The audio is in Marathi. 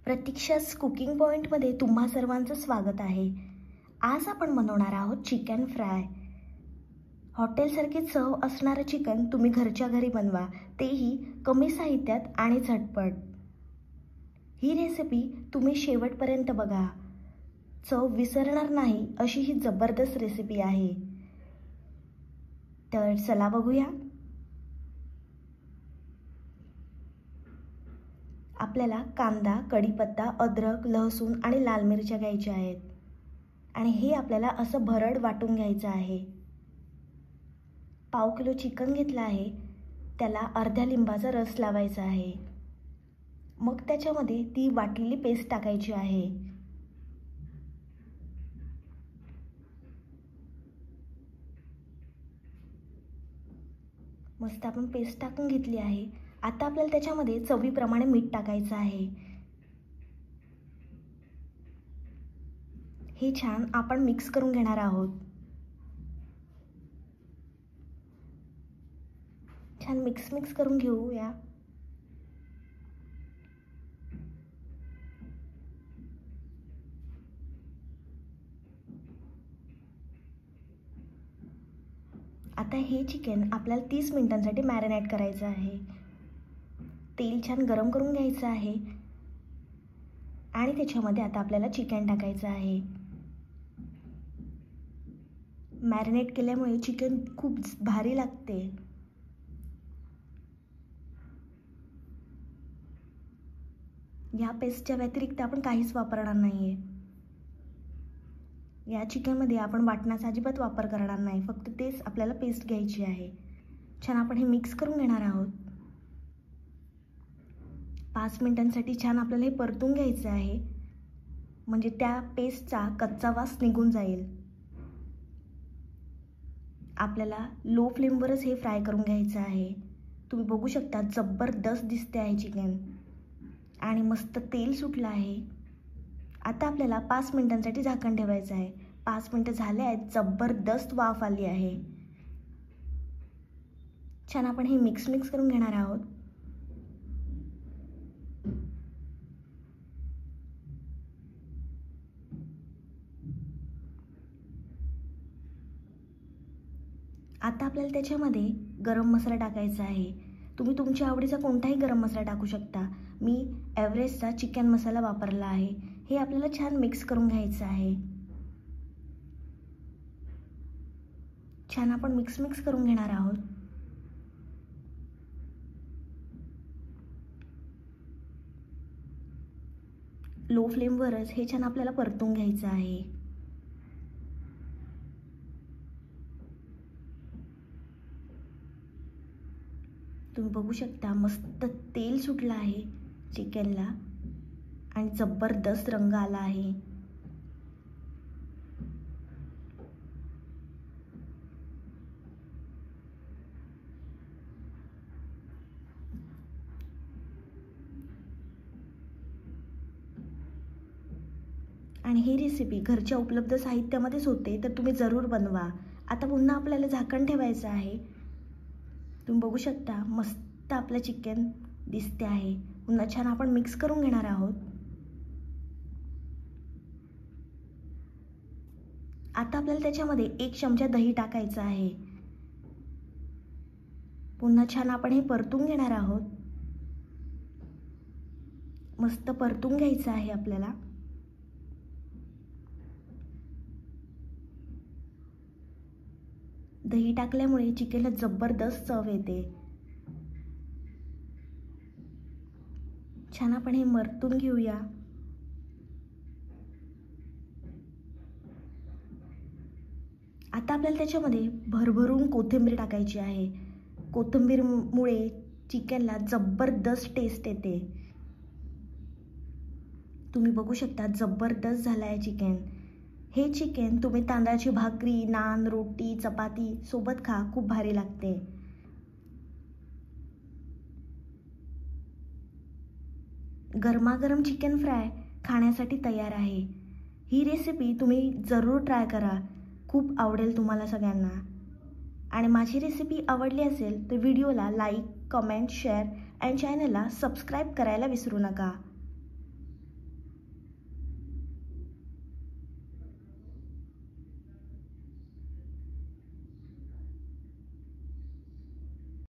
प्रतीक्षा's कुकिंग पॉइंटमध्ये तुम्हा सर्वांचं स्वागत आहे। आज आपण बनवणार आहोत चिकन फ्राय। हॉटेलसारखी चव असणारं चिकन तुम्ही घरच्या घरी बनवा, तेही कमी साहित्यात आणि झटपट। ही रेसिपी तुम्ही शेवटपर्यंत बघा, चव विसरणार नाही अशी ही जबरदस्त रेसिपी आहे। तर चला बघूया। आपल्याला कांदा, कढीपत्ता, अद्रक, लसूण आणि लाल मिरच्या घ्यायच्या आहेत आणि हे आपल्याला असं भरड वाटून घ्यायचं आहे। पाव किलो चिकन घेतलं आहे, त्याला अर्ध्या लिंबाचा रस लावायचा आहे। मग त्याच्यामध्ये ती वाटलेली पेस्ट टाकायची आहे। मस्त आपण पेस्ट टाकून घेतली आहे। आता आपल्याला त्याच्यामध्ये चवीप्रमाणे मीठ टाकायचं आहे। हे छान आपण मिक्स करून घेणार आहोत। छान मिक्स करून घेऊया। आता हे चिकन आपल्याला 30 मिनिटांसाठी मॅरिनेट करायचं आहे। तेल छान गरम करून घ्यायचं आहे आणि त्याच्यामध्ये आता आपल्याला चिकन टाकायचं आहे। मॅरिनेट केल्यामुळे चिकन खूप भारी लागते। या पेस्टच्या व्यतिरिक्त आपण काहीच वापरणार नाहीये। या चिकनमध्ये आपण वाटणाचा अजिबात वापर करणार नाही, फक्त तेच आपल्याला पेस्ट घ्यायची आहे। छान आपण हे मिक्स करून घेणार आहोत। 5 मिनिटांसाठी छान आपल्याला हे परतून घ्यायचं आहे, म्हणजे त्या पेस्टचा कच्चा वास निघून जाईल। आपल्याला लो फ्लेमवरच हे फ्राय करून घ्यायचं आहे। तुम्ही बघू शकता जबरदस्त दिसते आहे चिकन आणि मस्त तेल सुटलं आहे। आता आपल्याला 5 मिनिटांसाठी झाकण ठेवायचं आहे। 5 मिनिटं झाले आहेत, जबरदस्त वाफ आली आहे। छान आपण हे मिक्स करून घेणार आहोत। आता आपल्याला त्याच्यामध्ये गरम मसाला टाकायचा आहे। तुम्ही तुमच्या आवडीचा कोणताही गरम मसाला टाकू शकता। मी एव्हरेस्टचा चिकन मसाला वापरला आहे। हे आपल्याला छान मिक्स करून घ्यायचं आहे। छान आपण मिक्स करून घेणार आहोत। लो फ्लेमवरच हे छान आपल्याला परतून घ्यायचं आहे। तुम्ही बघू शकता मस्त तेल सुटलं आहे चिकनला आणि जबरदस्त रंग आला आहे। आणि ही रेसिपी घरच्या उपलब्ध साहित्यामध्येच होते, तर तुम्ही जरूर बनवा। आता पुन्हा आपल्याला झाकण ठेवायचं आहे। तुम्ही बघू शकता मस्त आपलं चिकन दिसते आहे। पुन्हा छान आपण मिक्स करून घेणार आहोत। आता आपल्याला त्याच्यामध्ये 1 चमचा दही टाकायचं आहे। पुन्हा छान आपण हे परतून घेणार आहोत। मस्त परतून घ्यायचं आहे आपल्याला। दही टाकल्यामुळे चिकनला जबरदस्त चव येते। छान आपण हे परतून घेऊया। आता आपल्याला त्याच्यामध्ये भरभरून कोथिंबीर टाकायची आहे। कोथिंबीरमुळे चिकनला जबरदस्त टेस्ट येते। तुम्ही बघू शकता जबरदस्त झालं आहे चिकन। हे चिकन तुम्ही तांदळाची भाकरी, नान, रोटी, चपाती सोबत खा, खूप भारी लागते। गरमागरम चिकन फ्राय खाण्यासाठी तयार आहे। ही रेसिपी तुम्ही जरूर ट्राय करा, खूप आवडेल तुम्हाला सगळ्यांना। आणि माझी रेसिपी आवडली असेल तर व्हिडिओला लाईक, कमेंट, शेअर आणि चॅनलला सबस्क्राईब करायला विसरू नका।